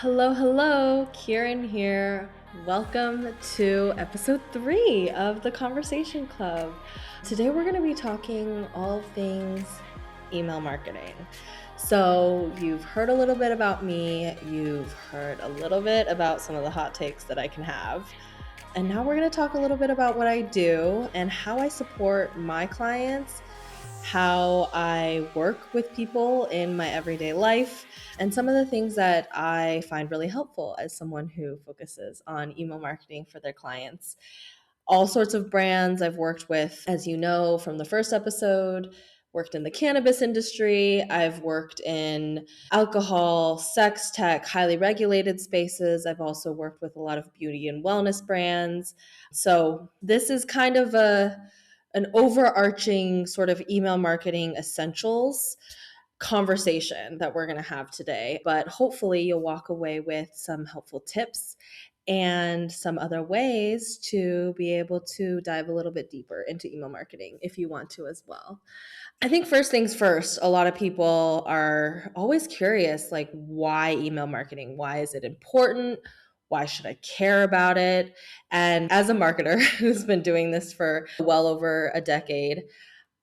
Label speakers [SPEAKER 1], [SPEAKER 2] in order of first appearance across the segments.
[SPEAKER 1] Hello, hello, Kieran here. Welcome to episode 3 of the Conversation Club. Today we're going to be talking all things email marketing. So, you've heard a little bit about me, you've heard a little bit about some of the hot takes that I can have. And now we're going to talk a little bit about what I do and how I support my clients, how I work with people in my everyday life, and some of the things that I find really helpful as someone who focuses on email marketing for their clients. All sorts of brands I've worked with, as you know from the first episode, worked in the cannabis industry. I've worked in alcohol, sex tech, highly regulated spaces. I've also worked with a lot of beauty and wellness brands. So this is kind of an overarching sort of email marketing essentials conversation that we're going to have today. But hopefully, you'll walk away with some helpful tips and some other ways to be able to dive a little bit deeper into email marketing if you want to as well. I think first things first, a lot of people are always curious like, why email marketing? Why is it important? Why should I care about it? And as a marketer who's been doing this for well over a decade,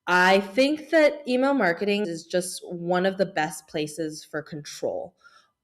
[SPEAKER 1] I think that email marketing is just one of the best places for control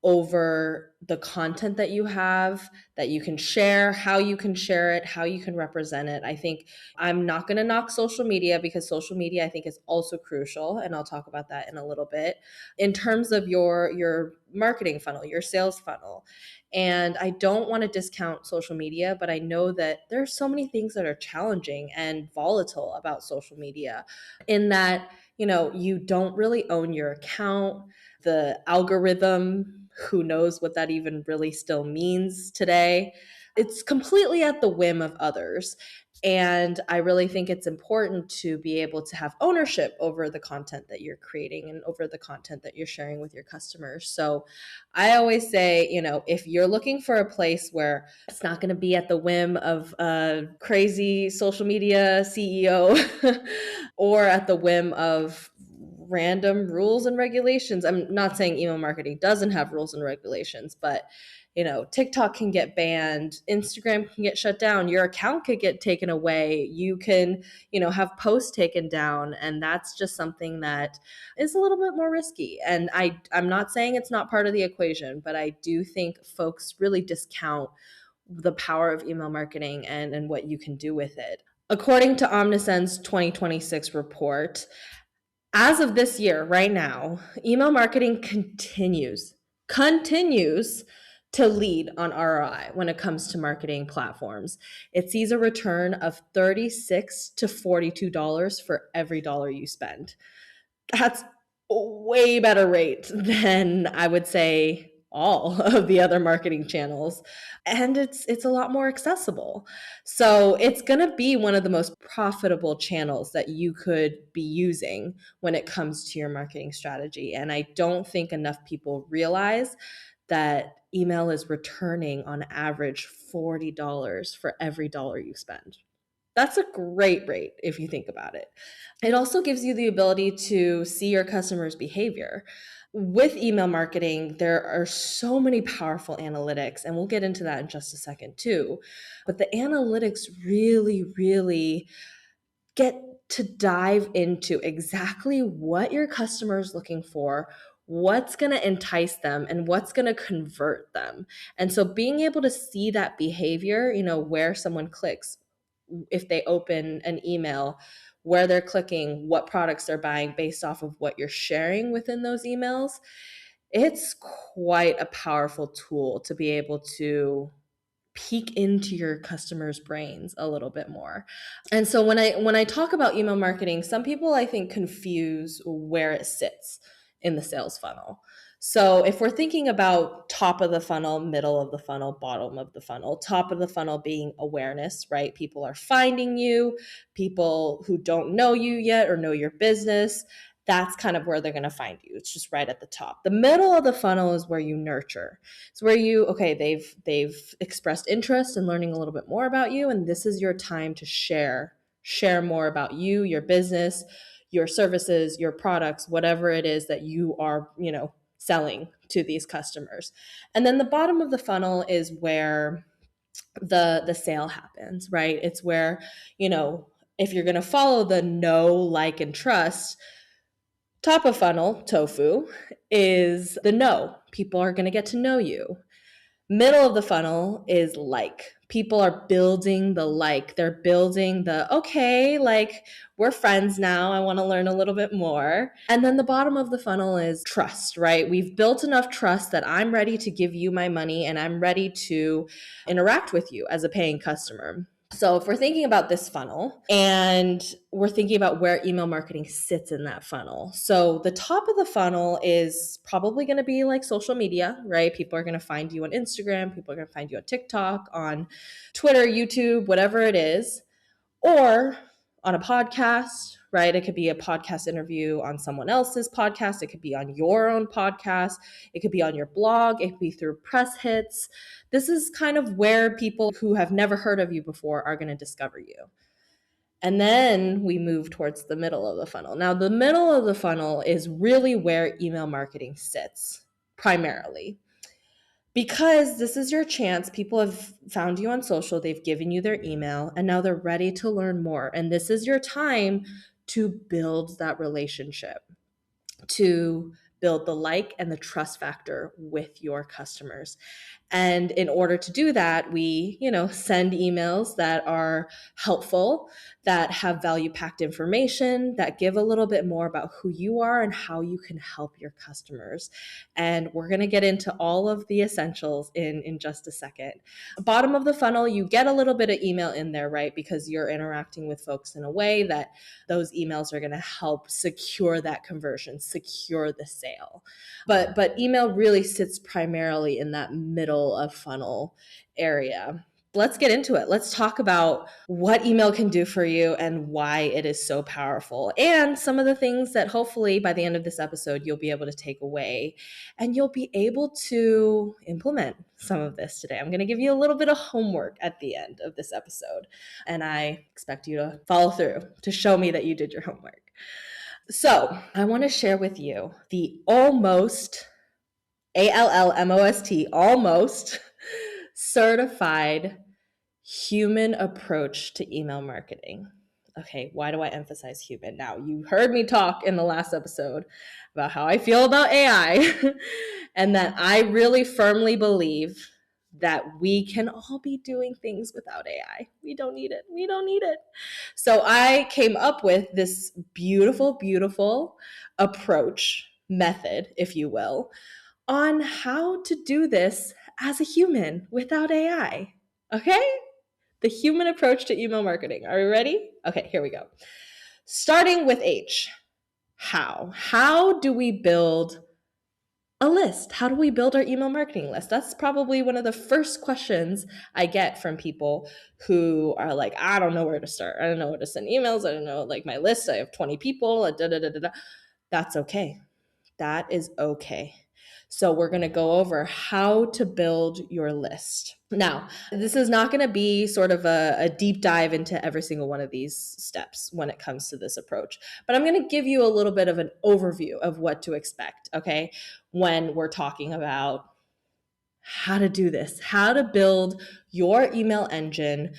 [SPEAKER 1] over the content that you have, that you can share, how you can share it, how you can represent it. I think I'm not going to knock social media because social media I think is also crucial, and I'll talk about that in a little bit. In terms of your marketing funnel, your sales funnel, and I don't want to discount social media, but I know that there are so many things that are challenging and volatile about social media in that, you don't really own your account. The algorithm, who knows what that even really still means today? It's completely at the whim of others. And I really think it's important to be able to have ownership over the content that you're creating and over the content that you're sharing with your customers. So I always say, if you're looking for a place where it's not going to be at the whim of a crazy social media CEO or at the whim of random rules and regulations. I'm not saying email marketing doesn't have rules and regulations, but TikTok can get banned, Instagram can get shut down, your account could get taken away, you can, have posts taken down, and that's just something that is a little bit more risky. And I'm not saying it's not part of the equation, but I do think folks really discount the power of email marketing and what you can do with it. According to Omnisend's 2026 report, as of this year, right now, email marketing continues to lead on ROI when it comes to marketing platforms. It sees a return of $36 to $42 for every dollar you spend. That's a way better rate than I would say all of the other marketing channels, and it's a lot more accessible. So it's going to be one of the most profitable channels that you could be using when it comes to your marketing strategy. And I don't think enough people realize that email is returning on average $40 for every dollar you spend. That's a great rate if you think about it. It also gives you the ability to see your customers' behavior. With email marketing, there are so many powerful analytics, and we'll get into that in just a second too. But the analytics really, really get to dive into exactly what your customer is looking for, what's going to entice them, and what's going to convert them. And so being able to see that behavior, where someone clicks, if they open an email, where they're clicking, what products they're buying based off of what you're sharing within those emails, it's quite a powerful tool to be able to peek into your customers' brains a little bit more. And so when I talk about email marketing, some people I think confuse where it sits in the sales funnel. So if we're thinking about top of the funnel, middle of the funnel, bottom of the funnel, top of the funnel being awareness, right? People are finding you, people who don't know you yet or know your business, that's kind of where they're going to find you. It's just right at the top. The middle of the funnel is where you nurture. It's where they've expressed interest in learning a little bit more about you, and this is your time to share more about your business, your services, your products, whatever it is that you are, selling to these customers. And then the bottom of the funnel is where the sale happens, right? It's where, if you're going to follow the know, like, and trust, top of funnel, tofu, is the know. People are going to get to know you. Middle of the funnel is like. People are building the like. They're building the, okay, like, we're friends now. I want to learn a little bit more. And then the bottom of the funnel is trust, right? We've built enough trust that I'm ready to give you my money and I'm ready to interact with you as a paying customer. So if we're thinking about this funnel and we're thinking about where email marketing sits in that funnel. So the top of the funnel is probably going to be like social media, right? People are going to find you on Instagram. People are going to find you on TikTok, on Twitter, YouTube, whatever it is, or on a podcast, right? It could be a podcast interview on someone else's podcast. It could be on your own podcast. It could be on your blog. It could be through press hits. This is kind of where people who have never heard of you before are going to discover you. And then we move towards the middle of the funnel. Now, the middle of the funnel is really where email marketing sits primarily. Because this is your chance. People have found you on social, they've given you their email, and now they're ready to learn more. And this is your time to build that relationship, to build the like and the trust factor with your customers. And in order to do that, we, send emails that are helpful, that have value-packed information, that give a little bit more about who you are and how you can help your customers. And we're going to get into all of the essentials in just a second. Bottom of the funnel, you get a little bit of email in there, right? Because you're interacting with folks in a way that those emails are going to help secure that conversion, secure the sale. But email really sits primarily in that middle of funnel area. Let's get into it. Let's talk about what email can do for you and why it is so powerful, and some of the things that hopefully by the end of this episode you'll be able to take away and you'll be able to implement some of this today. I'm going to give you a little bit of homework at the end of this episode, and I expect you to follow through to show me that you did your homework. So I want to share with you the almost, ALLMOST, almost certified human approach to email marketing. Okay, why do I emphasize human? Now, you heard me talk in the last episode about how I feel about AI and that I really firmly believe that we can all be doing things without AI. We don't need it. We don't need it. So I came up with this beautiful, beautiful approach, method, if you will, on how to do this as a human without AI. Okay? The human approach to email marketing. Are we ready? Okay, here we go. Starting with H. How? How do we build a list? How do we build our email marketing list? That's probably one of the first questions I get from people who are like, I don't know where to start. I don't know where to send emails. I don't know, like, my list. I have 20 people. That's okay. That is okay. So we're going to go over how to build your list. Now, this is not going to be sort of a deep dive into every single one of these steps when it comes to this approach, but I'm going to give you a little bit of an overview of what to expect, okay, when we're talking about how to do this, how to build your email engine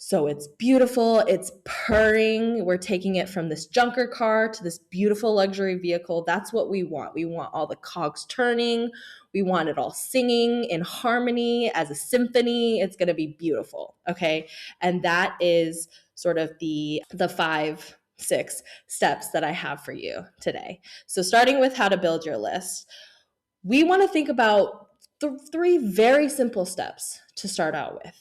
[SPEAKER 1] so it's beautiful, it's purring. We're taking it from this junker car to this beautiful luxury vehicle. That's what we want. We want all the cogs turning. We want it all singing in harmony as a symphony. It's going to be beautiful, okay? And that is sort of the 5-6 steps that I have for you today. So starting with how to build your list, we want to think about 3 very simple steps to start out with.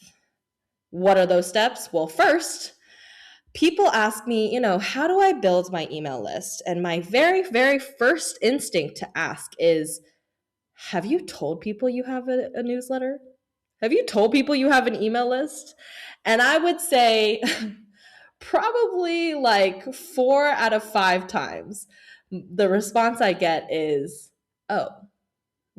[SPEAKER 1] What are those steps? Well, first, people ask me, how do I build my email list? And my very, very first instinct to ask is, have you told people you have a newsletter? Have you told people you have an email list? And I would say probably like 4 out of 5 times, the response I get is, oh,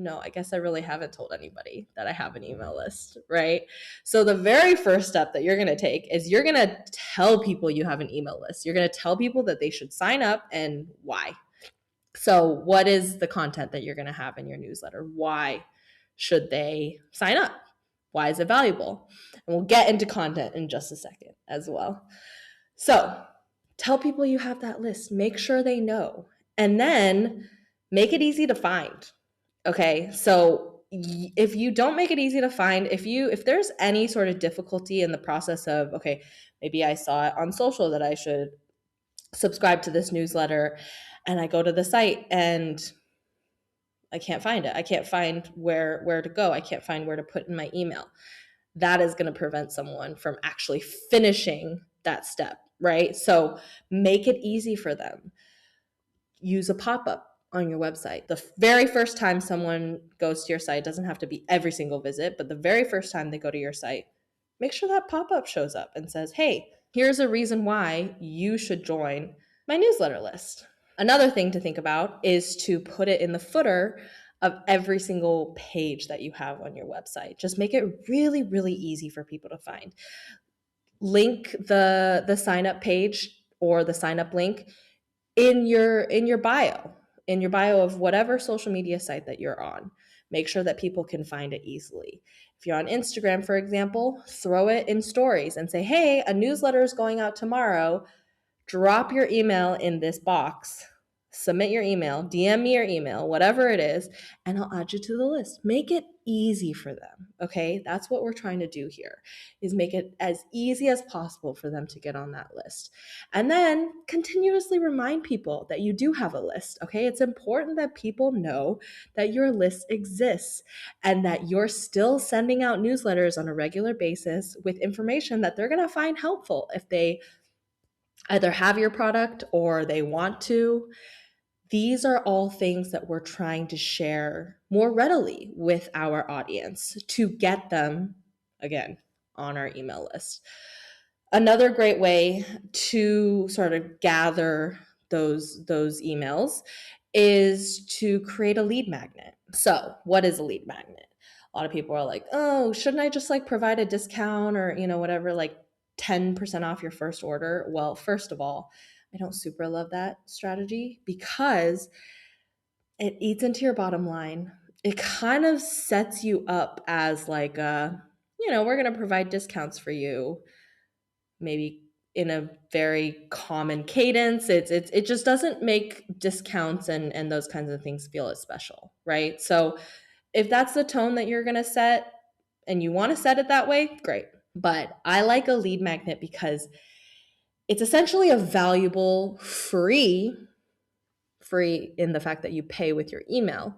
[SPEAKER 1] no, I guess I really haven't told anybody that I have an email list, right? So the very first step that you're going to take is you're going to tell people you have an email list. You're going to tell people that they should sign up and why. So what is the content that you're going to have in your newsletter? Why should they sign up? Why is it valuable? And we'll get into content in just a second as well. So tell people you have that list. Make sure they know. And then make it easy to find. Okay, so if you don't make it easy to find, if there's any sort of difficulty in the process of, okay, maybe I saw it on social that I should subscribe to this newsletter, and I go to the site and I can't find it. I can't find where to go. I can't find where to put in my email. That is going to prevent someone from actually finishing that step, right? So make it easy for them. Use a pop-up on your website. The very first time someone goes to your site, doesn't have to be every single visit, but the very first time they go to your site, make sure that pop-up shows up and says, hey, here's a reason why you should join my newsletter list. Another thing to think about is to put it in the footer of every single page that you have on your website. Just make it really, really easy for people to find. Link the sign up page or the sign up link in your bio of whatever social media site that you're on. Make sure that people can find it easily. If you're on Instagram, for example, throw it in stories and say, hey, a newsletter is going out tomorrow. Drop your email in this box. Submit your email, DM me your email, whatever it is, and I'll add you to the list. Make it easy for them, okay? That's what we're trying to do here, is make it as easy as possible for them to get on that list. And then continuously remind people that you do have a list, okay? It's important that people know that your list exists and that you're still sending out newsletters on a regular basis with information that they're gonna find helpful if they either have your product or they want to. These are all things that we're trying to share more readily with our audience to get them, again, on our email list. Another great way to sort of gather those emails is to create a lead magnet. So, what is a lead magnet? A lot of people are like, oh, shouldn't I just like provide a discount or, whatever, like 10% off your first order? Well, first of all, I don't super love that strategy because it eats into your bottom line. It kind of sets you up as like, we're going to provide discounts for you, maybe in a very common cadence. It just doesn't make discounts and those kinds of things feel as special, right? So if that's the tone that you're going to set and you want to set it that way, great. But I like a lead magnet because it's essentially a valuable free in the fact that you pay with your email.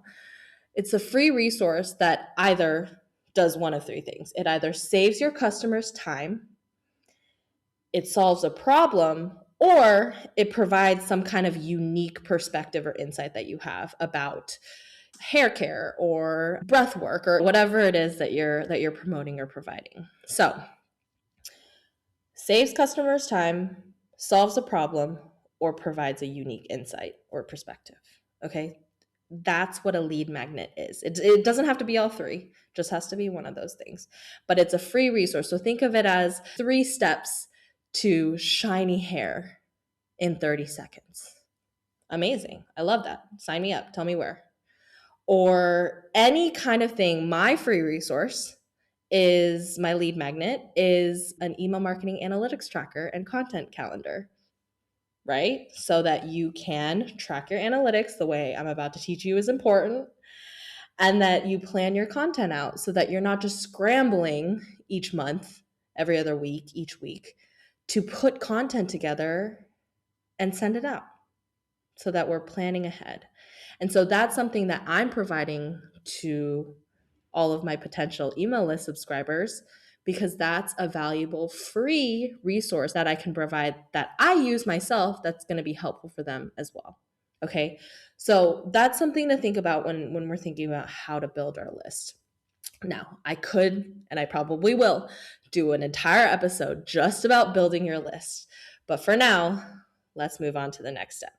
[SPEAKER 1] It's a free resource that either does one of three things. It either saves your customers time, it solves a problem, or it provides some kind of unique perspective or insight that you have about hair care or breath work or whatever it is that you're promoting or providing. So, saves customers time, solves a problem, or provides a unique insight or perspective. Okay? That's what a lead magnet is. It doesn't have to be all three, just has to be one of those things. But it's a free resource. So think of it as 3 steps to shiny hair in 30 seconds. Amazing. I love that. Sign me up. Tell me where. Or any kind of thing. My free resource is my lead magnet is an email marketing analytics tracker and content calendar, right? So that you can track your analytics the way I'm about to teach you is important, and that you plan your content out so that you're not just scrambling each month, every other week, each week to put content together and send it out, so that we're planning ahead. And so that's something that I'm providing to all of my potential email list subscribers, because that's a valuable free resource that I can provide that I use myself that's going to be helpful for them as well. Okay, so that's something to think about when we're thinking about how to build our list. Now, I could, and I probably will, do an entire episode just about building your list. But for now, let's move on to the next step.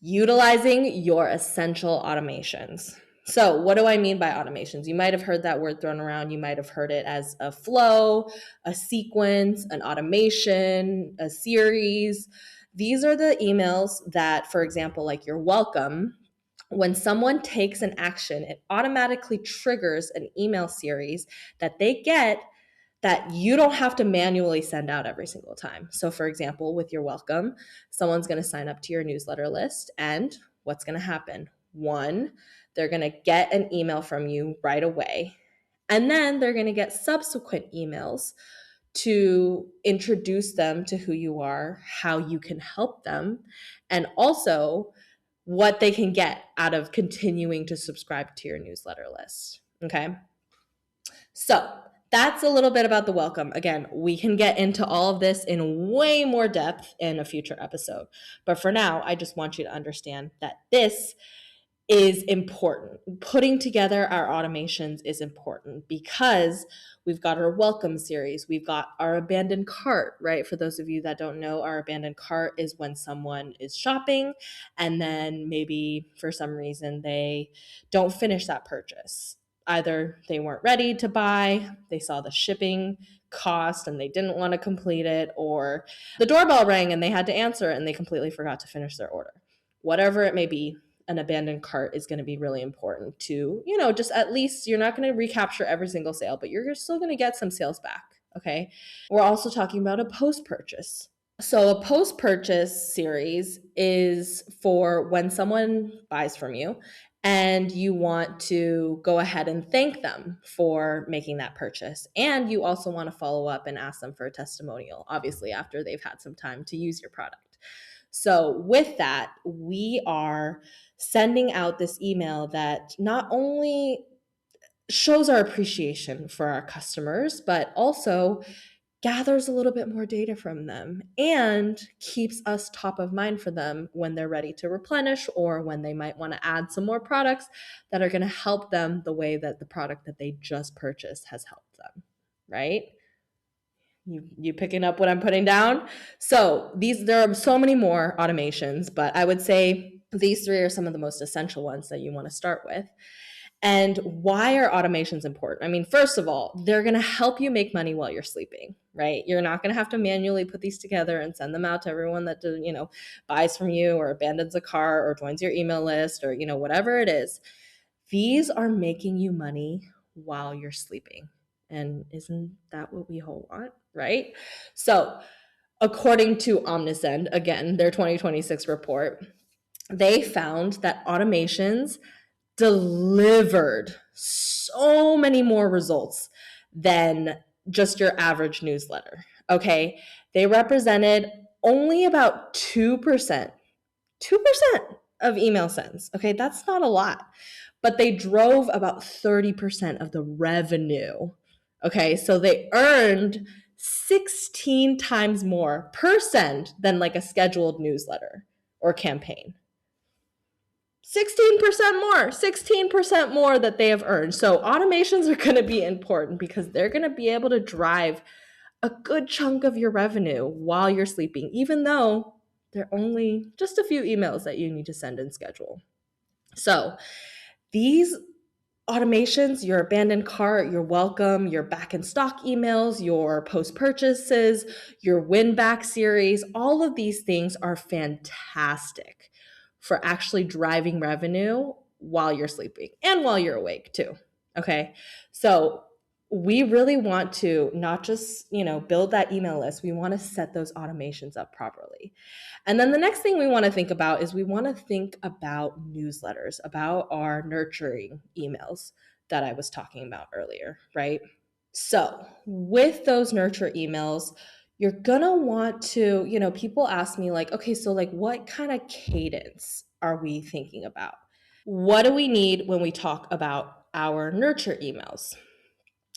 [SPEAKER 1] Utilizing your essential automations. So what do I mean by automations? You might have heard that word thrown around. You might have heard it as a flow, a sequence, an automation, a series. These are the emails that, for example, like you're welcome. When someone takes an action, it automatically triggers an email series that they get that you don't have to manually send out every single time. So, for example, with your welcome, someone's going to sign up to your newsletter list, and what's going to happen? One, they're going to get an email from you right away, and then they're going to get subsequent emails to introduce them to who you are, how you can help them, and also what they can get out of continuing to subscribe to your newsletter list. Okay. So that's a little bit about the welcome. Again, we can get into all of this in way more depth in a future episode. But for now, I just want you to understand that this is important. Putting together our automations is important because we've got our welcome series. We've got our abandoned cart, right? For those of you that don't know, our abandoned cart is when someone is shopping and then maybe for some reason they don't finish that purchase. Either they weren't ready to buy, they saw the shipping cost and they didn't want to complete it, or the doorbell rang and they had to answer it and they completely forgot to finish their order. Whatever it may be, an abandoned cart is going to be really important to, just at least you're not going to recapture every single sale, but you're still going to get some sales back. Okay. We're also talking about a post purchase. So a post purchase series is for when someone buys from you and you want to go ahead and thank them for making that purchase. And you also want to follow up and ask them for a testimonial, obviously, after they've had some time to use your product. So with that, we are sending out this email that not only shows our appreciation for our customers, but also gathers a little bit more data from them and keeps us top of mind for them when they're ready to replenish or when they might want to add some more products that are going to help them the way that the product that they just purchased has helped them, right? You picking up what I'm putting down? So there are so many more automations, but I would say these three are some of the most essential ones that you want to start with. And why are automations important? I mean, first of all, they're going to help you make money while you're sleeping, right? You're not going to have to manually put these together and send them out to everyone that, buys from you or abandons a cart or joins your email list or, whatever it is. These are making you money while you're sleeping. And isn't that what we all want, right? So according to Omnisend, again, their 2026 report, they found that automations delivered so many more results than just your average newsletter. Okay. They represented only about 2% of email sends. Okay. That's not a lot, but they drove about 30% of the revenue. Okay. So they earned 16 times more per send than like a scheduled newsletter or campaign. 16% more that they have earned. So automations are going to be important because they're going to be able to drive a good chunk of your revenue while you're sleeping, even though they're only just a few emails that you need to send and schedule. So these automations, your abandoned cart, your welcome, your back in stock emails, your post purchases, your win back series, all of these things are fantastic for actually driving revenue while you're sleeping and while you're awake too. Okay. So we really want to not just, build that email list. We want to set those automations up properly. And then the next thing we want to think about is we want to think about newsletters, about our nurturing emails that I was talking about earlier, right? So with those nurture emails, you're gonna want to, people ask me like, okay, so like what kind of cadence are we thinking about? What do we need when we talk about our nurture emails?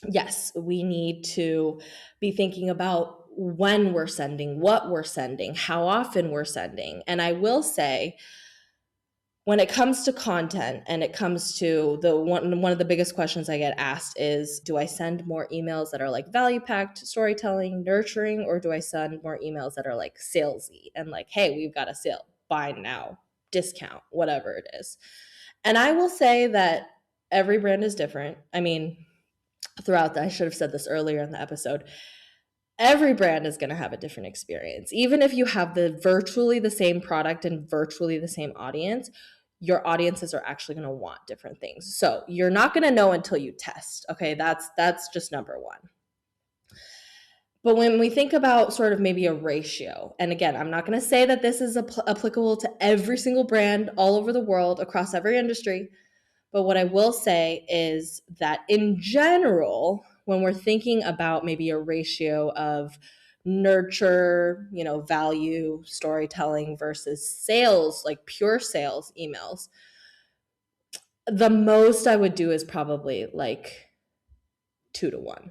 [SPEAKER 1] Yes, we need to be thinking about when we're sending, what we're sending, how often we're sending. And I will say, when it comes to content and it comes to one of the biggest questions I get asked is, do I send more emails that are like value packed, storytelling, nurturing, or do I send more emails that are like salesy and like, hey, we've got a sale, buy now, discount, whatever it is. And I will say that every brand is different. I mean, I should have said this earlier in the episode. Every brand is going to have a different experience. Even if you have the virtually the same product and virtually the same audience, your audiences are actually going to want different things. So you're not going to know until you test. Okay, that's just number one. But when we think about sort of maybe a ratio, and again, I'm not going to say that this is applicable to every single brand all over the world across every industry, but what I will say is that in general, when we're thinking about maybe a ratio of nurture, value, storytelling versus sales, like pure sales emails, the most I would do is probably like 2-to-1.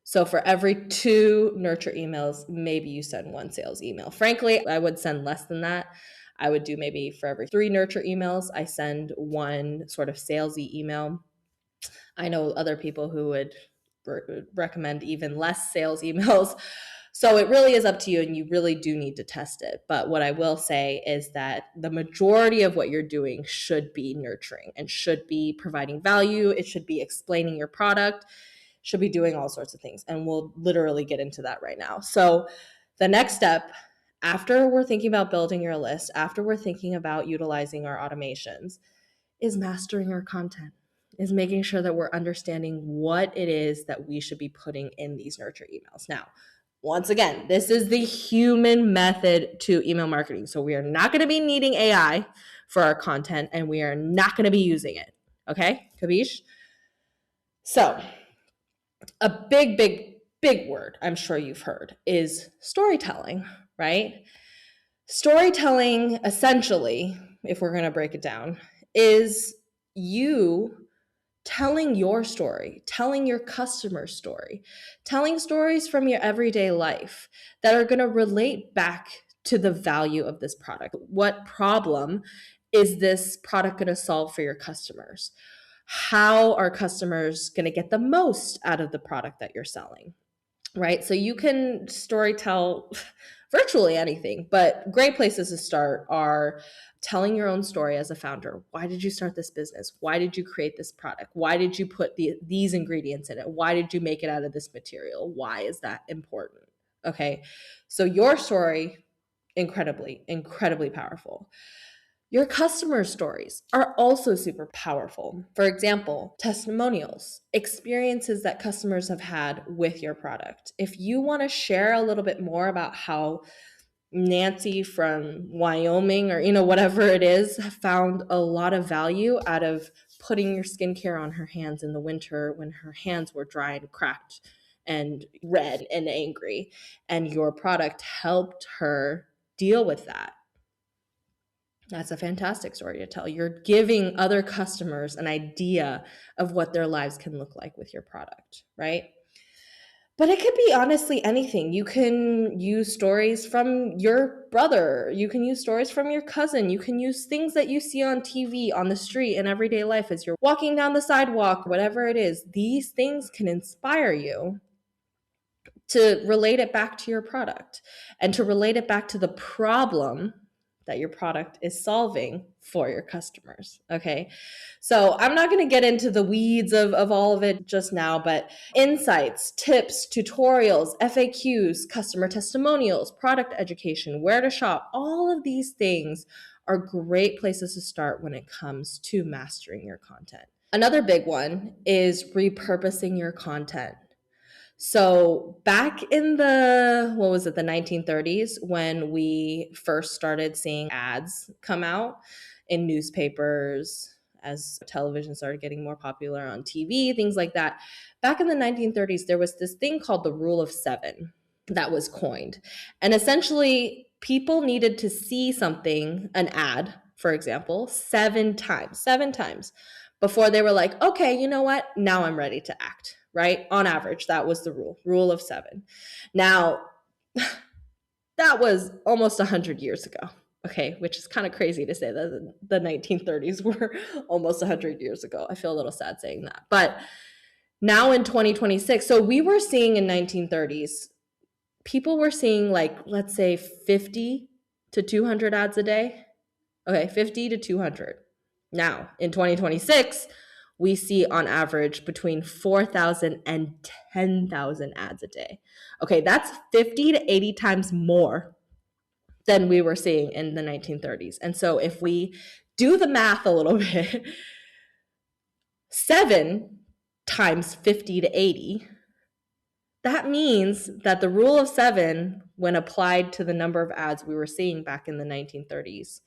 [SPEAKER 1] So for every 2 nurture emails, maybe you send 1 sales email. Frankly, I would send less than that. I would do maybe for every 3 nurture emails, I send 1 sort of salesy email. I know other people who would recommend even less sales emails. So it really is up to you, and you really do need to test it. But what I will say is that the majority of what you're doing should be nurturing and should be providing value. It should be explaining your product, should be doing all sorts of things. And we'll literally get into that right now. So the next step, after we're thinking about building your list, after we're thinking about utilizing our automations, is mastering our content, is making sure that we're understanding what it is that we should be putting in these nurture emails. Now, once again, this is the human method to email marketing. So we are not going to be needing AI for our content, and we are not going to be using it. Okay, Kabish? So a big word I'm sure you've heard is storytelling, right? Storytelling, essentially, if we're going to break it down, is you telling your story, telling your customer's story, telling stories from your everyday life that are going to relate back to the value of this product. What problem is this product going to solve for your customers? How are customers going to get the most out of the product that you're selling? Right? So you can storytell virtually anything, but great places to start are telling your own story as a founder. Why did you start this business? Why did you create this product? Why did you put these ingredients in it? Why did you make it out of this material? Why is that important? Okay. So your story, incredibly powerful. Your customer stories are also super powerful. For example, testimonials, experiences that customers have had with your product. If you want to share a little bit more about how Nancy from Wyoming or whatever it is found a lot of value out of putting your skincare on her hands in the winter when her hands were dry and cracked and red and angry, and your product helped her deal with that. That's a fantastic story to tell. You're giving other customers an idea of what their lives can look like with your product, right? But it could be honestly anything. You can use stories from your brother. You can use stories from your cousin. You can use things that you see on TV, on the street, in everyday life as you're walking down the sidewalk, whatever it is. These things can inspire you to relate it back to your product and to relate it back to the problem that your product is solving for your customers. Okay. So I'm not going to get into the weeds of all of it just now, but insights, tips, tutorials, FAQs, customer testimonials, product education, where to shop, all of these things are great places to start when it comes to mastering your content. Another big one is repurposing your content. So back in the 1930s, when we first started seeing ads come out in newspapers, as television started getting more popular on TV, things like that. Back in the 1930s, there was this thing called the Rule of 7 that was coined. And essentially, people needed to see something, an ad, for example, 7 times before they were like, okay, you know what? Now I'm ready to act. Right? On average, that was the rule of 7. Now, that was almost 100 years ago, okay, which is kind of crazy to say that the 1930s were almost 100 years ago. I feel a little sad saying that. But now in 2026, so we were seeing in 1930s, people were seeing like, let's say 50 to 200 ads a day. Okay, 50 to 200. Now, in 2026, we see on average between 4,000 and 10,000 ads a day. Okay, that's 50 to 80 times more than we were seeing in the 1930s. And so if we do the math a little bit, 7 times 50 to 80, that means that the rule of 7, when applied to the number of ads we were seeing back in the 1930s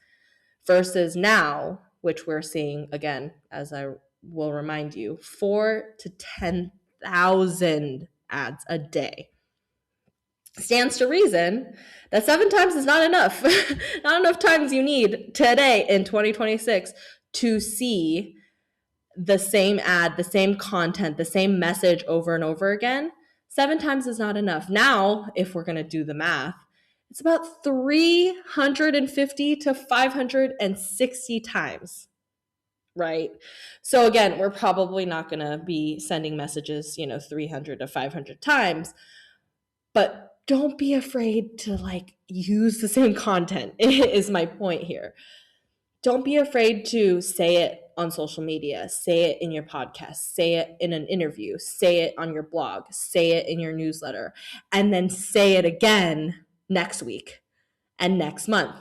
[SPEAKER 1] versus now, which we're seeing, again, as I will remind you, 4 to 10,000 ads a day, stands to reason that 7 times is not enough. Not enough times you need today in 2026 to see the same ad, the same content, the same message over and over again. 7 times is not enough. Now, if we're going to do the math, it's about 350 to 560 times, right? So again, we're probably not going to be sending messages, 300 to 500 times, but don't be afraid to use the same content is my point here. Don't be afraid to say it on social media, say it in your podcast, say it in an interview, say it on your blog, say it in your newsletter, and then say it again next week and next month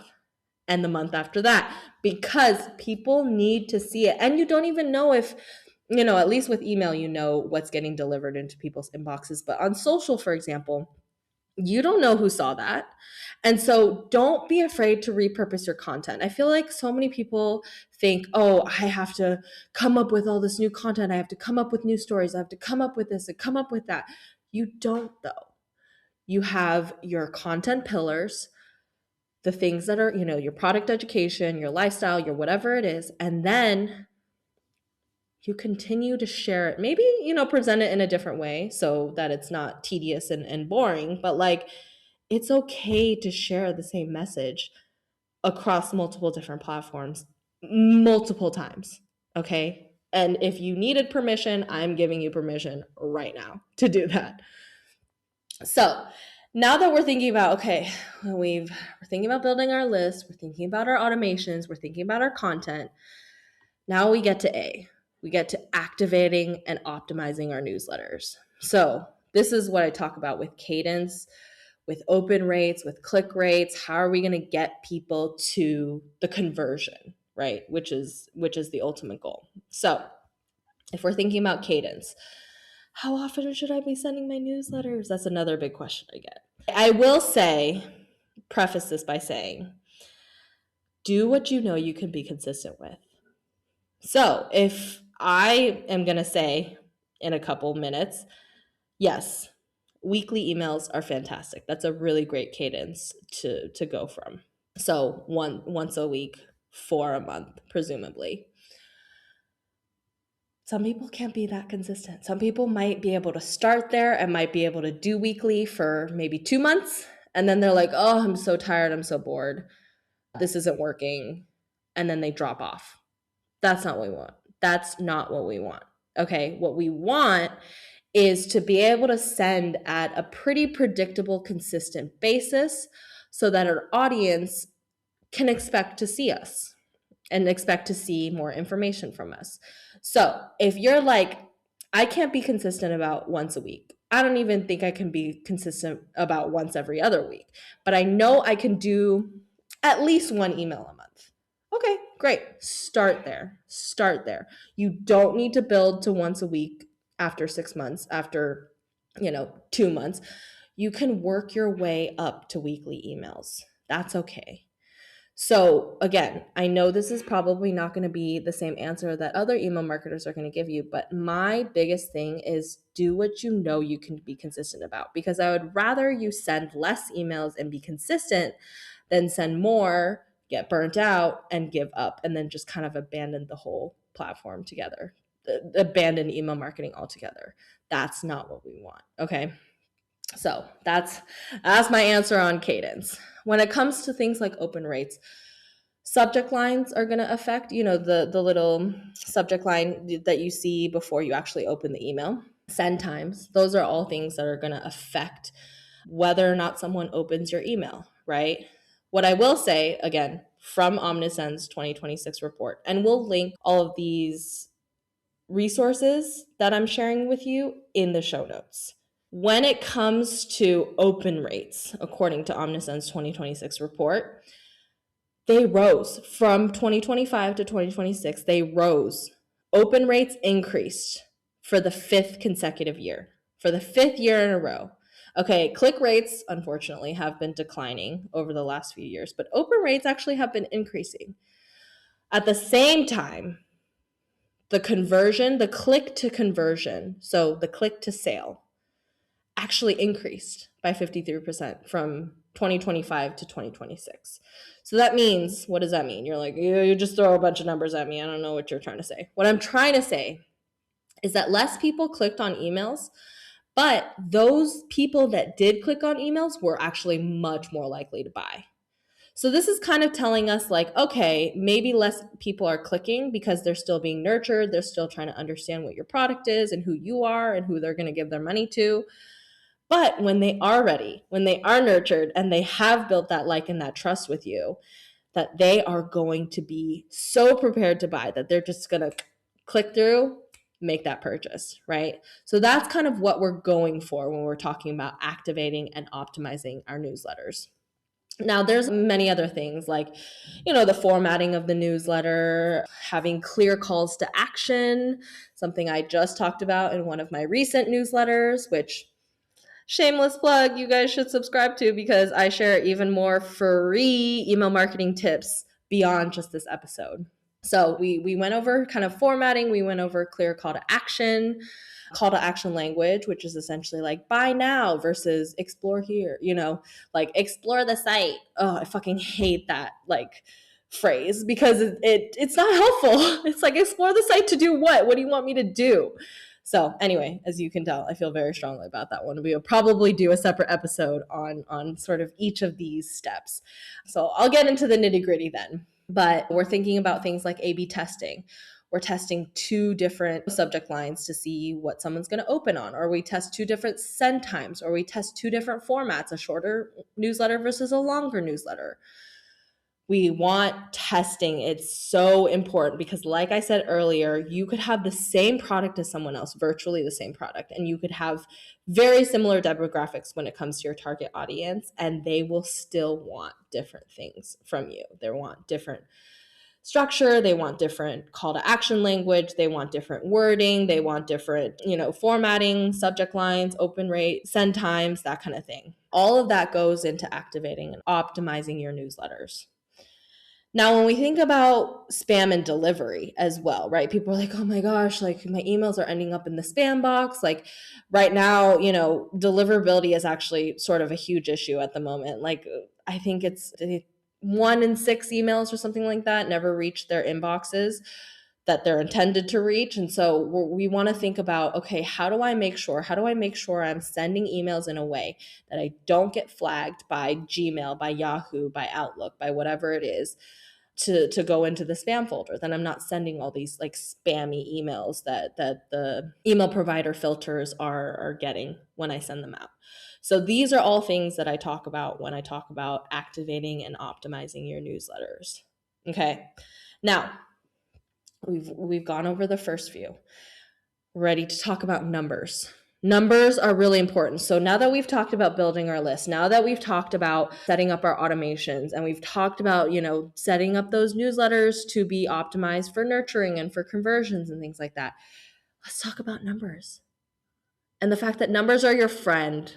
[SPEAKER 1] and the month after that, because people need to see it. And you don't even know if, at least with email, what's getting delivered into people's inboxes. But on social, for example, you don't know who saw that. And so don't be afraid to repurpose your content. I feel like so many people think, oh, I have to come up with all this new content. I have to come up with new stories. I have to come up with this and come up with that. You don't, though. You have your content pillars, the things that are, your product education, your lifestyle, your whatever it is. And then you continue to share it. Maybe, present it in a different way so that it's not tedious and boring, but it's okay to share the same message across multiple different platforms multiple times, okay? And if you needed permission, I'm giving you permission right now to do that. So now that we're thinking about, okay, we're thinking about building our list, we're thinking about our automations, we're thinking about our content, now we get to A. We get to activating and optimizing our newsletters. So this is what I talk about with cadence, with open rates, with click rates. How are we going to get people to the conversion, right? Which is the ultimate goal. So if we're thinking about cadence, how often should I be sending my newsletters? That's another big question I get. I will preface this by saying, do what you know you can be consistent with. So if I am going to say in a couple minutes, yes, weekly emails are fantastic. That's a really great cadence to go from. So once a week for a month, presumably. Some people can't be that consistent. Some people might be able to start there and might be able to do weekly for maybe 2 months. And then they're like, oh, I'm so tired. I'm so bored. This isn't working. And then they drop off. That's not what we want. That's not what we want. Okay. What we want is to be able to send at a pretty predictable, consistent basis so that our audience can expect to see us and expect to see more information from us. So if you're like, I can't be consistent about once a week. I don't even think I can be consistent about once every other week, but I know I can do at least one email a month. Okay, great. Start there. You don't need to build to once a week after 6 months, after 2 months. You can work your way up to weekly emails. That's okay. So again, I know this is probably not going to be the same answer that other email marketers are going to give you, but my biggest thing is do what you know you can be consistent about, because I would rather you send less emails and be consistent than send more, get burnt out, and give up, and then just kind of abandon the whole platform together, abandon email marketing altogether. That's not what we want, okay? So that's my answer on cadence. When it comes to things like open rates, subject lines are going to affect, the little subject line that you see before you actually open the email. Send times, those are all things that are going to affect whether or not someone opens your email, right? What I will say, again, from Omnisend's 2026 report, and we'll link all of these resources that I'm sharing with you in the show notes. When it comes to open rates, according to Omnisend's 2026 report, they rose from 2025 to 2026. They rose. Open rates increased for the fifth consecutive year, for the fifth year in a row. Okay, click rates, unfortunately, have been declining over the last few years, but open rates actually have been increasing. At the same time, the conversion, the click to conversion, so the click to sale, actually increased by 53% from 2025 to 2026. So that means, what does that mean? You're like, you just throw a bunch of numbers at me. I don't know what you're trying to say. What I'm trying to say is that less people clicked on emails, but those people that did click on emails were actually much more likely to buy. So this is kind of telling us like, okay, maybe less people are clicking because they're still being nurtured. They're still trying to understand what your product is and who you are and who they're going to give their money to. But when they are ready, when they are nurtured and they have built that like and that trust with you, that they are going to be so prepared to buy that they're just going to click through, make that purchase, right? So that's kind of what we're going for when we're talking about activating and optimizing our newsletters. Now, there's many other things like, the formatting of the newsletter, having clear calls to action, something I just talked about in one of my recent newsletters, which shameless plug, you guys should subscribe to because I share even more free email marketing tips beyond just this episode. So we went over kind of formatting, we went over clear call to action language, which is essentially like buy now versus explore here, like explore the site. Oh, I fucking hate that like phrase because it's not helpful. It's like explore the site to do what? What do you want me to do? So anyway, as you can tell, I feel very strongly about that one. We will probably do a separate episode on sort of each of these steps. So I'll get into the nitty-gritty then. But we're thinking about things like A/B testing. We're testing two different subject lines to see what someone's going to open on, or we test two different send times, or we test two different formats, a shorter newsletter versus a longer newsletter. We want testing. It's so important because, like I said earlier, you could have the same product as someone else, virtually the same product, and you could have very similar demographics when it comes to your target audience, and they will still want different things from you. They want different structure, they want different call to action language, they want different wording, they want different, formatting, subject lines, open rate, send times, that kind of thing. All of that goes into activating and optimizing your newsletters. Now, when we think about spam and delivery as well, right? People are like, oh my gosh, like my emails are ending up in the spam box. Like right now, deliverability is actually sort of a huge issue at the moment. Like I think it's 1 in 6 emails or something like that never reach their inboxes that they're intended to reach. And so we want to think about, okay, how do I make sure I'm sending emails in a way that I don't get flagged by Gmail, by Yahoo, by Outlook, by whatever it is, to go into the spam folder? Then I'm not sending all these like spammy emails that the email provider filters are getting when I send them out. So these are all things that I talk about when I talk about activating and optimizing your newsletters. Okay. Now, we've gone over the first few. We're ready to talk about numbers. Numbers are really important. So now that we've talked about building our list, now that we've talked about setting up our automations, and we've talked about, setting up those newsletters to be optimized for nurturing and for conversions and things like that, let's talk about numbers. And the fact that numbers are your friend.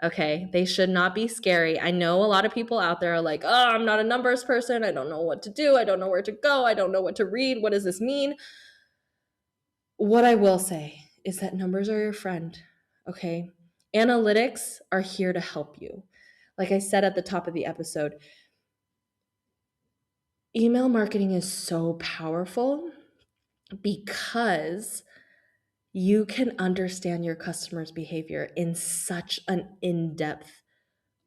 [SPEAKER 1] Okay, they should not be scary. I know a lot of people out there are like, oh, I'm not a numbers person. I don't know what to do. I don't know where to go. I don't know what to read. What does this mean? What I will say is that numbers are your friend, okay? Analytics are here to help you. Like I said at the top of the episode, email marketing is so powerful because you can understand your customer's behavior in such an in-depth,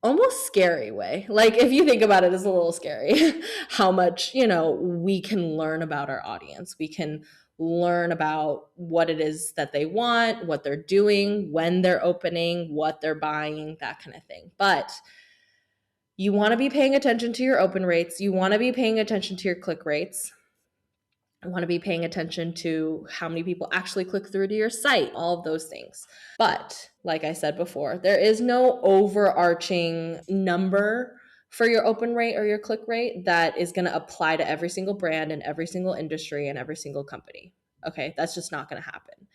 [SPEAKER 1] almost scary way. Like if you think about it, it's a little scary how much, we can learn about our audience. We can learn about what it is that they want, what they're doing, when they're opening, what they're buying, that kind of thing. But you want to be paying attention to your open rates. You want to be paying attention to your click rates. I want to be paying attention to how many people actually click through to your site, all of those things. But like I said before, there is no overarching number for your open rate or your click rate that is going to apply to every single brand and every single industry and every single company. Okay, that's just not going to happen.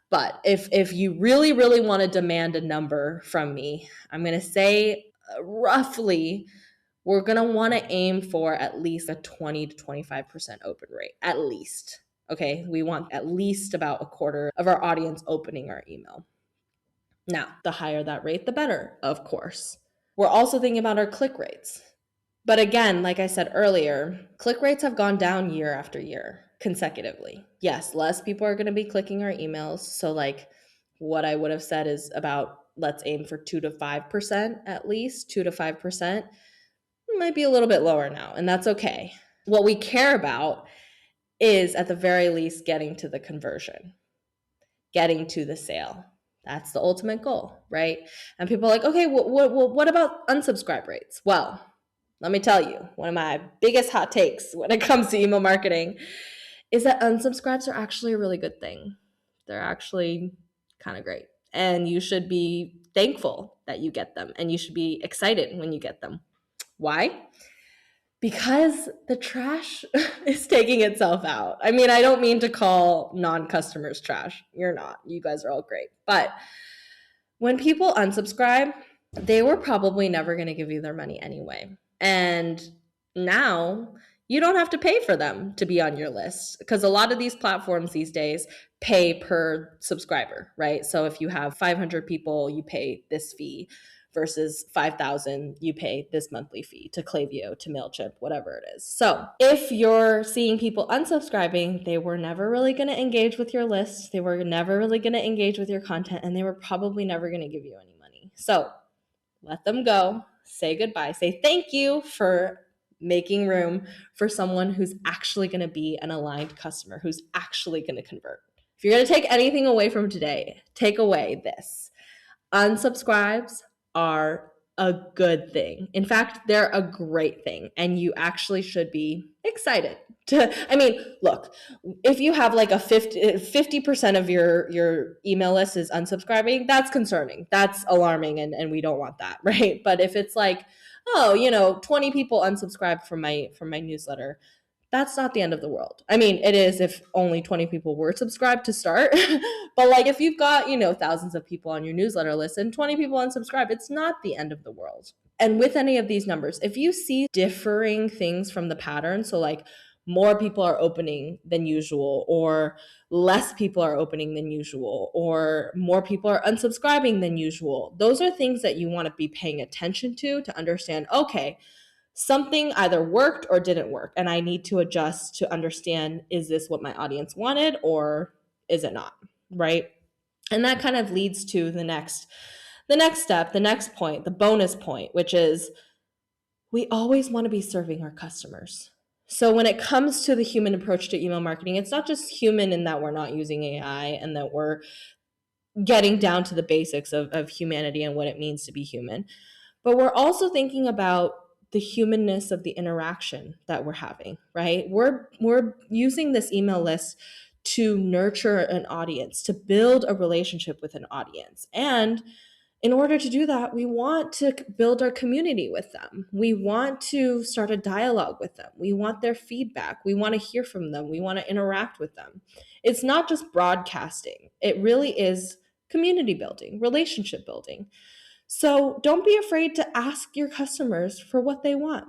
[SPEAKER 1] But if you really, really want to demand a number from me, I'm going to say roughly we're going to want to aim for at least a 20 to 25% open rate, at least. Okay, we want at least about a quarter of our audience opening our email. Now, the higher that rate, the better, of course. We're also thinking about our click rates. But again, like I said earlier, click rates have gone down year after year consecutively. Yes, less people are going to be clicking our emails. So, like, what I would have said is about let's aim for 2 to 5% at least, 2 to 5%. It might be a little bit lower now, and that's okay. What we care about is at the very least getting to the conversion, getting to the sale. That's the ultimate goal, right? And people are like, okay, what about unsubscribe rates? Well, let me tell you, one of my biggest hot takes when it comes to email marketing is that unsubscribes are actually a really good thing. They're actually kind of great. And you should be thankful that you get them, and you should be excited when you get them. Why? Because the trash is taking itself out. I mean, I don't mean to call non-customers trash. You're not. You guys are all great. But when people unsubscribe, they were probably never going to give you their money anyway. And now you don't have to pay for them to be on your list, because a lot of these platforms these days pay per subscriber, right? So if you have 500 people, you pay this fee, versus 5,000, you pay this monthly fee to Klaviyo, to MailChimp, whatever it is. So if you're seeing people unsubscribing, they were never really going to engage with your list. They were never really going to engage with your content, and they were probably never going to give you any money. So let them go, say goodbye, say thank you for making room for someone who's actually going to be an aligned customer, who's actually going to convert. If you're going to take anything away from today, take away this. Unsubscribes are a good thing. In fact, they're a great thing, and you actually should be excited to, I mean, look, if you have like a 50% of your email list is unsubscribing, that's concerning. That's alarming, and we don't want that, right? But if it's like, oh, 20 people unsubscribed from my newsletter, that's not the end of the world. I mean, it is if only 20 people were subscribed to start. But like if you've got, thousands of people on your newsletter list and 20 people unsubscribe, it's not the end of the world. And with any of these numbers, if you see differing things from the pattern, so like more people are opening than usual, or less people are opening than usual, or more people are unsubscribing than usual, those are things that you want to be paying attention to understand, okay, something either worked or didn't work, and I need to adjust to understand, is this what my audience wanted or is it not, right? And that kind of leads to the next step, the next point, the bonus point, which is we always want to be serving our customers. So when it comes to the human approach to email marketing, it's not just human in that we're not using AI and that we're getting down to the basics of humanity and what it means to be human, but we're also thinking about the humanness of the interaction that we're having, right? We're using this email list to nurture an audience, to build a relationship with an audience. And in order to do that, we want to build our community with them. We want to start a dialogue with them. We want their feedback. We want to hear from them. We want to interact with them. It's not just broadcasting. It really is community building, relationship building. So don't be afraid to ask your customers for what they want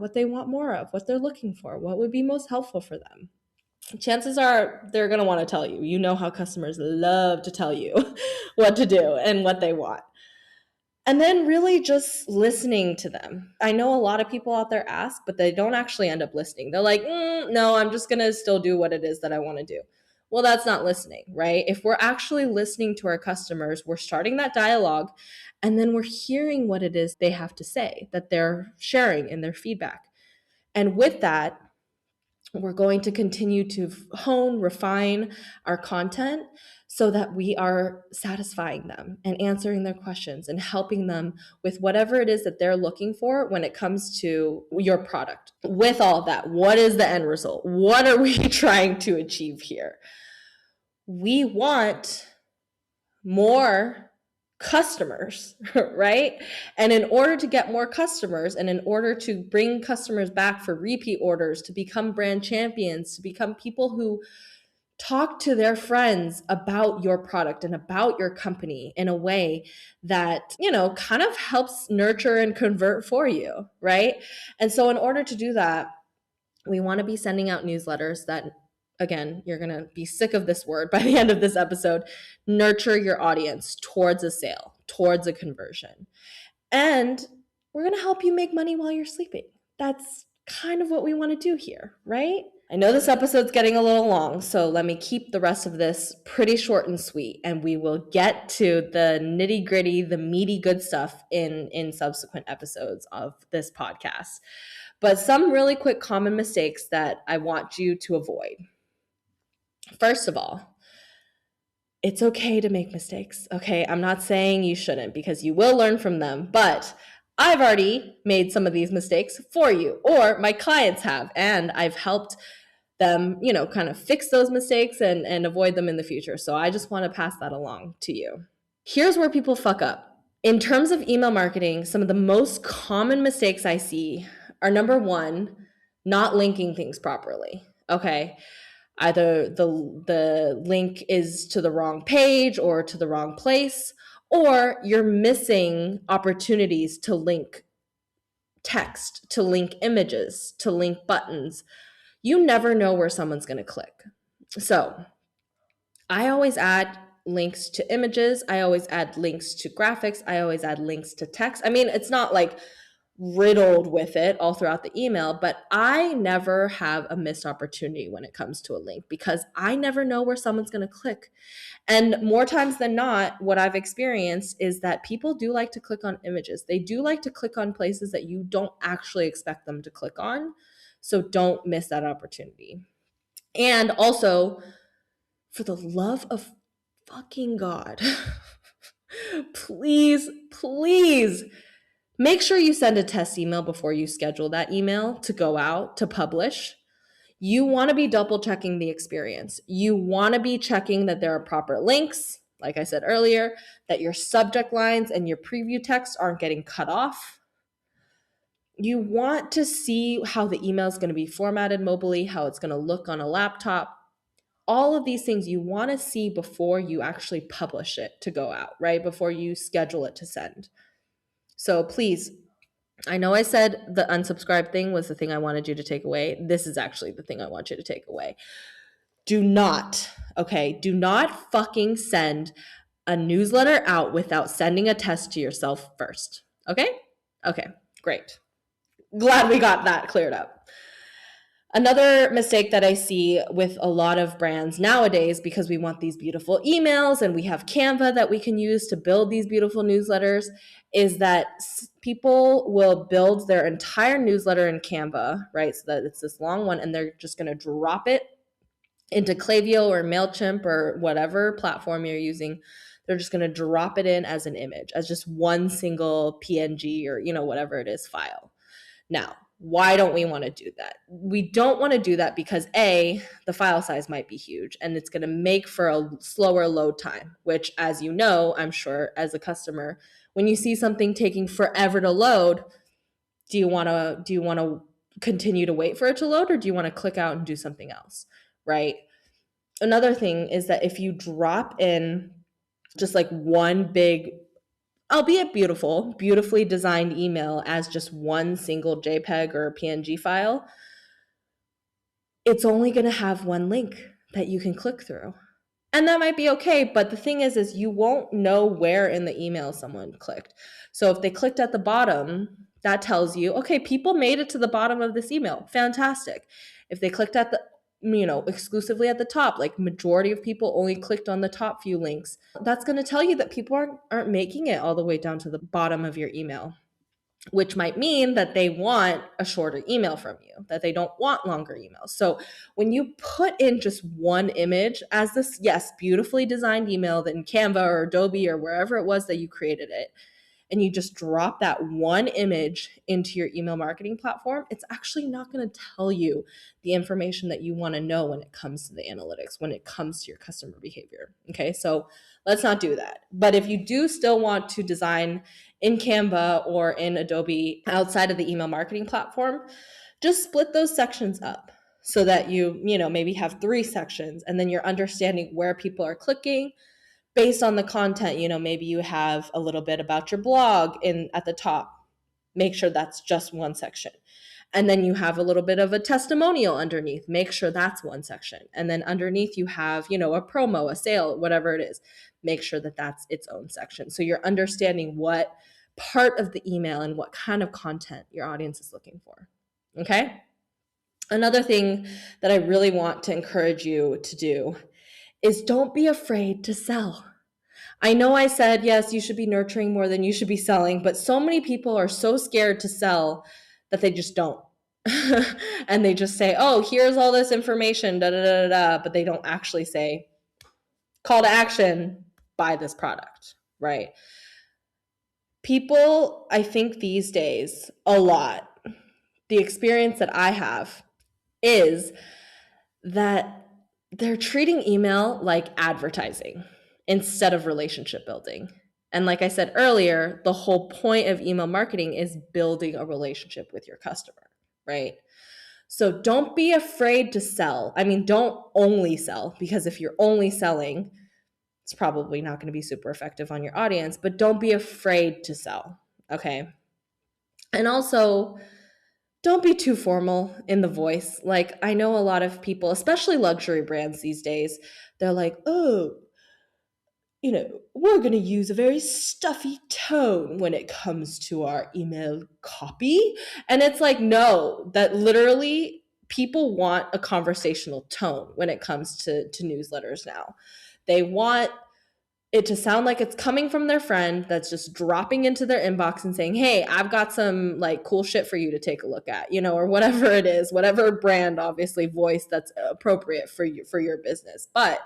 [SPEAKER 1] more of, what they're looking for, what would be most helpful for them. Chances are they're going to want to tell you. You know how customers love to tell you what to do and what they want. And then really just listening to them. I know a lot of people out there ask, but they don't actually end up listening. They're like, no, I'm just going to still do what it is that I want to do. Well, that's not listening, right? If we're actually listening to our customers, we're starting that dialogue, and then we're hearing what it is they have to say, that they're sharing in their feedback. And with that, we're going to continue to hone, refine our content so that we are satisfying them and answering their questions and helping them with whatever it is that they're looking for when it comes to your product. With all that, what is the end result? What are we trying to achieve here? We want more customers, right? And in order to get more customers and in order to bring customers back for repeat orders, to become brand champions, to become people who talk to their friends about your product and about your company in a way that, kind of helps nurture and convert for you, right? And so in order to do that, we want to be sending out newsletters that, again, you're going to be sick of this word by the end of this episode, nurture your audience towards a sale, towards a conversion. And we're going to help you make money while you're sleeping. That's kind of what we want to do here, right? I know this episode's getting a little long, so let me keep the rest of this pretty short and sweet, and we will get to the nitty gritty, the meaty good stuff in subsequent episodes of this podcast. But some really quick common mistakes that I want you to avoid. First of all, it's okay to make mistakes, okay? I'm not saying you shouldn't, because you will learn from them, but I've already made some of these mistakes for you, or my clients have, and I've helped them, kind of fix those mistakes and avoid them in the future. So I just want to pass that along to you. Here's where people fuck up. In terms of email marketing, some of the most common mistakes I see are, number one, not linking things properly, okay? Either the link is to the wrong page or to the wrong place, or you're missing opportunities to link text, to link images, to link buttons. You never know where someone's going to click. So I always add links to images. I always add links to graphics. I always add links to text. I mean, it's not like riddled with it all throughout the email, but I never have a missed opportunity when it comes to a link, because I never know where someone's going to click. And more times than not, what I've experienced is that people do like to click on images. They do like to click on places that you don't actually expect them to click on. So don't miss that opportunity. And also, for the love of fucking God, please make sure you send a test email before you schedule that email to go out to publish. You want to be double checking the experience. You want to be checking that there are proper links, like I said earlier, that your subject lines and your preview text aren't getting cut off. You want to see how the email is going to be formatted mobilely, how it's going to look on a laptop. All of these things you want to see before you actually publish it to go out, right? Before you schedule it to send. So please, I know I said the unsubscribe thing was the thing I wanted you to take away. This is actually the thing I want you to take away. Do not fucking send a newsletter out without sending a test to yourself first. Okay? Okay, great. Glad we got that cleared up. Another mistake that I see with a lot of brands nowadays, because we want these beautiful emails and we have Canva that we can use to build these beautiful newsletters, is that people will build their entire newsletter in Canva, right? So that it's this long one, and they're just going to drop it into Klaviyo or MailChimp or whatever platform you're using. They're just going to drop it in as an image, as just one single PNG or, whatever it is file. Now, why don't we want to do that? We don't want to do that because A, the file size might be huge and it's going to make for a slower load time, which, as you know, I'm sure as a customer, when you see something taking forever to load, do you want to continue to wait for it to load, or do you want to click out and do something else, right? Another thing is that if you drop in just like one big, albeit beautifully designed email as just one single JPEG or PNG file, it's only going to have one link that you can click through. And that might be okay, but the thing is you won't know where in the email someone clicked. So if they clicked at the bottom, that tells you, okay, people made it to the bottom of this email. Fantastic. If they clicked at the exclusively at the top, like majority of people only clicked on the top few links, that's going to tell you that people aren't making it all the way down to the bottom of your email. which might mean that they want a shorter email from you, that they don't want longer emails. So when you put in just one image as this, yes, beautifully designed email that in Canva or Adobe or wherever it was that you created it, and you just drop that one image into your email marketing platform, it's actually not going to tell you the information that you want to know when it comes to the analytics, when it comes to your customer behavior. Okay, so let's not do that. But if you do still want to design in Canva or in Adobe outside of the email marketing platform, just split those sections up so that you maybe have 3 sections, and then you're understanding where people are clicking based on the content. Maybe you have a little bit about your blog at the top. Make sure that's just one section. And then you have a little bit of a testimonial underneath. Make sure that's one section. And then underneath you have, a promo, a sale, whatever it is. Make sure that that's its own section. So you're understanding what part of the email and what kind of content your audience is looking for. Okay? Another thing that I really want to encourage you to do is don't be afraid to sell. I know I said, yes, you should be nurturing more than you should be selling, but so many people are so scared to sell that they just don't. And they just say, oh, here's all this information, da da da da, but they don't actually say, call to action, buy this product, right? People, I think these days, a lot, the experience that I have is that they're treating email like advertising instead of relationship building. And like I said earlier, the whole point of email marketing is building a relationship with your customer, right? So don't be afraid to sell. I mean, don't only sell, because if you're only selling, it's probably not going to be super effective on your audience, but don't be afraid to sell, okay? And also, don't be too formal in the voice. Like, I know a lot of people, especially luxury brands these days, they're like, oh, we're going to use a very stuffy tone when it comes to our email copy. And it's like, no, that literally people want a conversational tone when it comes to newsletters now. They want it to sound like it's coming from their friend that's just dropping into their inbox and saying, hey, I've got some like cool shit for you to take a look at, or whatever it is, whatever brand, obviously, voice that's appropriate for you, for your business. But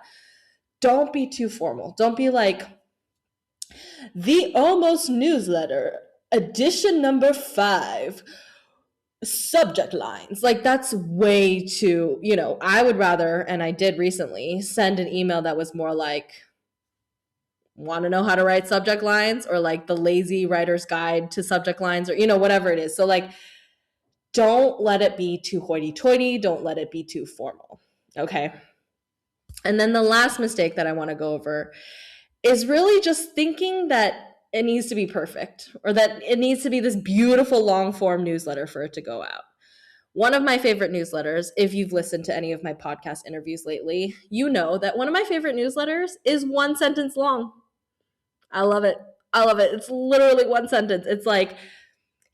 [SPEAKER 1] don't be too formal. Don't be like, the Almost newsletter, edition number 5, subject lines. Like, that's way too, I would rather, and I did recently, send an email that was more like, want to know how to write subject lines, or like the lazy writer's guide to subject lines, or whatever it is. So like, don't let it be too hoity-toity. Don't let it be too formal. Okay. And then the last mistake that I want to go over is really just thinking that it needs to be perfect, or that it needs to be this beautiful long form newsletter for it to go out. One of my favorite newsletters, if you've listened to any of my podcast interviews lately, you know that one of my favorite newsletters is 1 sentence long. I love it. I love it. It's literally 1 sentence. It's like,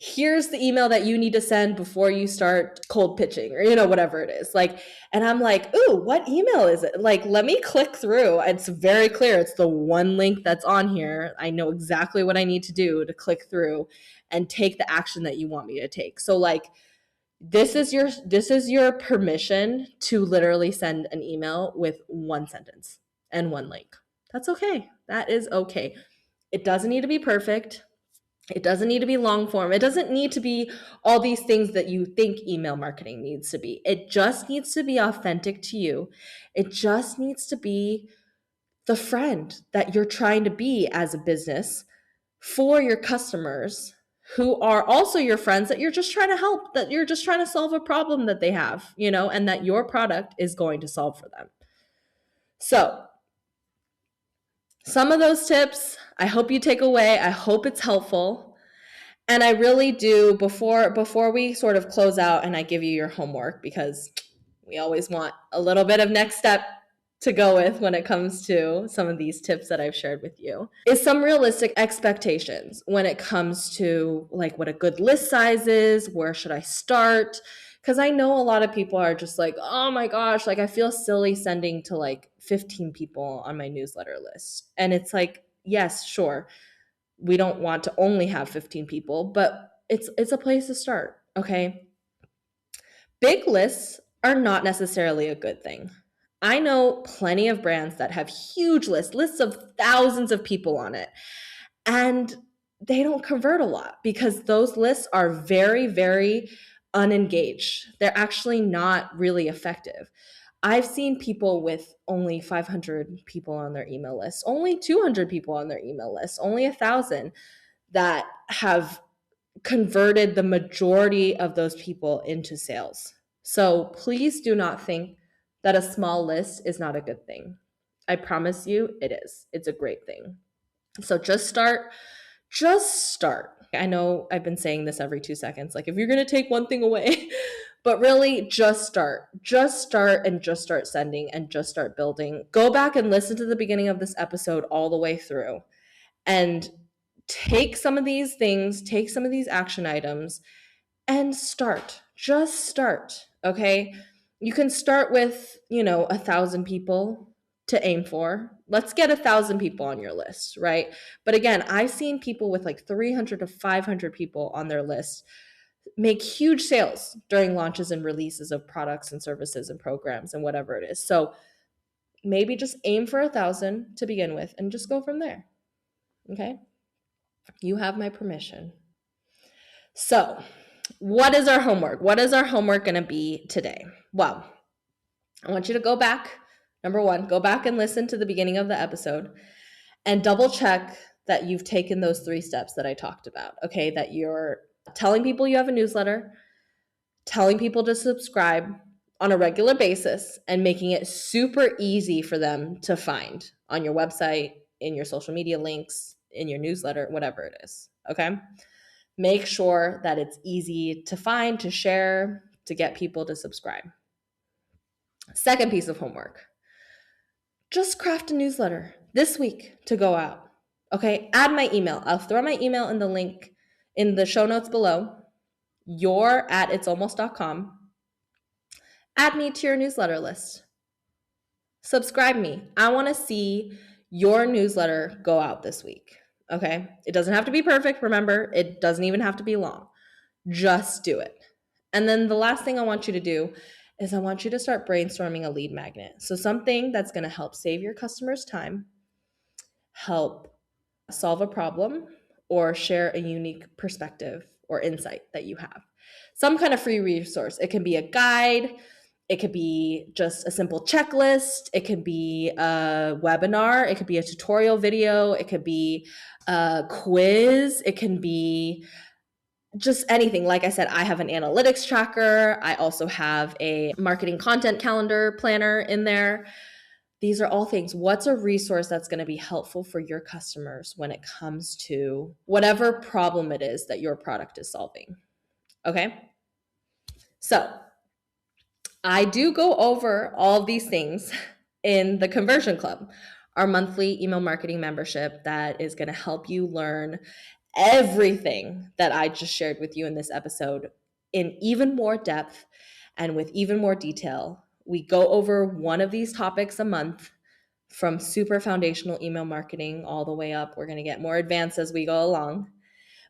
[SPEAKER 1] here's the email that you need to send before you start cold pitching, or whatever it is. Like, and I'm like, ooh, what email is it? Like, let me click through. It's very clear. It's the one link that's on here. I know exactly what I need to do to click through and take the action that you want me to take. So like, this is your permission to literally send an email with 1 sentence and 1 link. That's okay. That is okay. It doesn't need to be perfect. It doesn't need to be long form. It doesn't need to be all these things that you think email marketing needs to be. It just needs to be authentic to you. It just needs to be the friend that you're trying to be as a business for your customers, who are also your friends that you're just trying to help, that you're just trying to solve a problem that they have, and that your product is going to solve for them. So some of those tips, I hope you take away. I hope it's helpful. And I really do, before we sort of close out and I give you your homework, because we always want a little bit of next step to go with when it comes to some of these tips that I've shared with you, is some realistic expectations when it comes to like what a good list size is, where should I start? Because I know a lot of people are just like, oh my gosh, like I feel silly sending to like 15 people on my newsletter list. And it's like, yes, sure, we don't want to only have 15 people, but it's a place to start, okay? Big lists are not necessarily a good thing. I know plenty of brands that have huge lists of thousands of people on it, and they don't convert a lot because those lists are very, very unengaged. They're actually not really effective. I've seen people with only 500 people on their email list, only 200 people on their email list, only 1,000 that have converted the majority of those people into sales. So please do not think that a small list is not a good thing. I promise you it is. It's a great thing. So just start. Just start. I know I've been saying this every 2 seconds, like if you're going to take one thing away, but really just start. Just start and just start sending and just start building. Go back and listen to the beginning of this episode all the way through and take some of these things, take some of these action items and start. Just start. Okay. You can start with, 1,000 people to aim for. Let's get 1,000 people on your list, right? But again, I've seen people with like 300 to 500 people on their list make huge sales during launches and releases of products and services and programs and whatever it is. So maybe just aim for 1,000 to begin with and just go from there. Okay. You have my permission. So, what is our homework? What is our homework going to be today? Well, I want you to go back. Number one, go back and listen to the beginning of the episode and double check that you've taken those 3 steps that I talked about. Okay, that you're telling people you have a newsletter, telling people to subscribe on a regular basis, and making it super easy for them to find on your website, in your social media links, in your newsletter, whatever it is. Okay. Make sure that it's easy to find, to share, to get people to subscribe. Second piece of homework, just craft a newsletter this week to go out. Okay, add my email. I'll throw my email in the link in the show notes below. You're at itsalmost.com. Add me to your newsletter list. Subscribe me. I want to see your newsletter go out this week. Okay, it doesn't have to be perfect. Remember, it doesn't even have to be long. Just do it. And then the last thing I want you to do is I want you to start brainstorming a lead magnet. So something that's going to help save your customers time, help solve a problem, or share a unique perspective or insight that you have. Some kind of free resource. It can be a guide. It could be just a simple checklist. It could be a webinar. It could be a tutorial video. It could be a quiz. It can be just anything. Like I said, I have an analytics tracker. I also have a marketing content calendar planner in there. These are all things. What's a resource that's going to be helpful for your customers when it comes to whatever problem it is that your product is solving? Okay. So I do go over all of these things in the Conversion Club, our monthly email marketing membership that is going to help you learn everything that I just shared with you in this episode in even more depth and with even more detail. We go over one of these topics a month, from super foundational email marketing all the way up. We're going to get more advanced as we go along,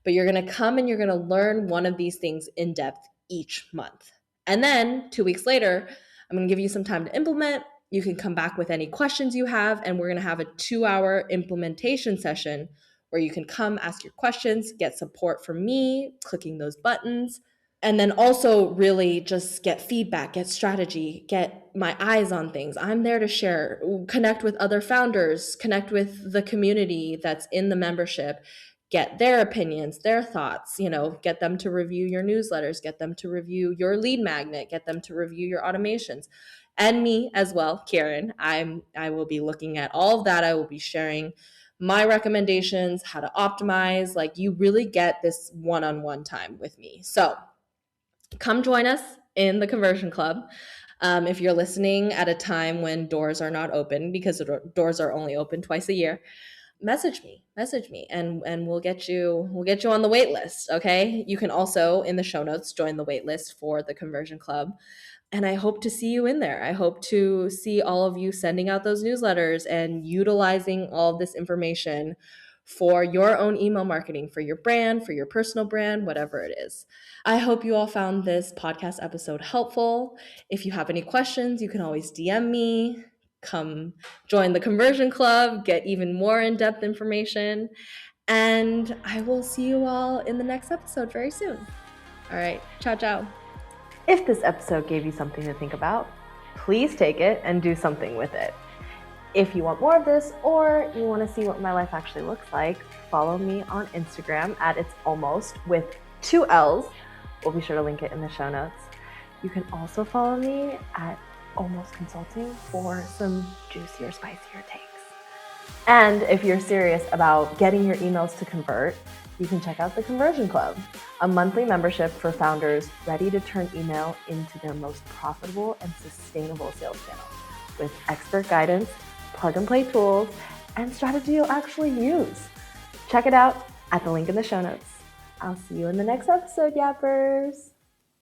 [SPEAKER 1] but you're going to come and you're going to learn one of these things in depth each month. And then 2 weeks later, I'm going to give you some time to implement. You can come back with any questions you have, and we're going to have a 2-hour implementation session where you can come ask your questions, get support from me, clicking those buttons, and then also really just get feedback, get strategy, get my eyes on things. I'm there to share, connect with other founders, connect with the community that's in the membership, get their opinions, their thoughts, get them to review your newsletters, get them to review your lead magnet, get them to review your automations. And me as well, Karen. I will be looking at all of that. I will be sharing my recommendations, how to optimize. Like, you really get this one-on-one time with me. So come join us in the Conversion Club. If you're listening at a time when doors are not open, because the doors are only open twice a year, message me and we'll get you on the wait list. Okay. You can also in the show notes join the wait list for the Conversion Club. And I hope to see you in there. I hope to see all of you sending out those newsletters and utilizing all of this information for your own email marketing, for your brand, for your personal brand, whatever it is. I hope you all found this podcast episode helpful. If you have any questions, you can always DM me, come join the Conversion Club, get even more in-depth information, and I will see you all in the next episode very soon. All right, ciao, ciao. If this episode gave you something to think about, please take it and do something with it. If you want more of this, or you want to see what my life actually looks like, follow me on Instagram at It's Almost with 2 L's. We'll be sure to link it in the show notes. You can also follow me at Almost Consulting for some juicier, spicier takes. And if you're serious about getting your emails to convert, you can check out the Conversion Club, a monthly membership for founders ready to turn email into their most profitable and sustainable sales channel, with expert guidance, plug-and-play tools, and strategy you'll actually use. Check it out at the link in the show notes. I'll see you in the next episode, Yappers.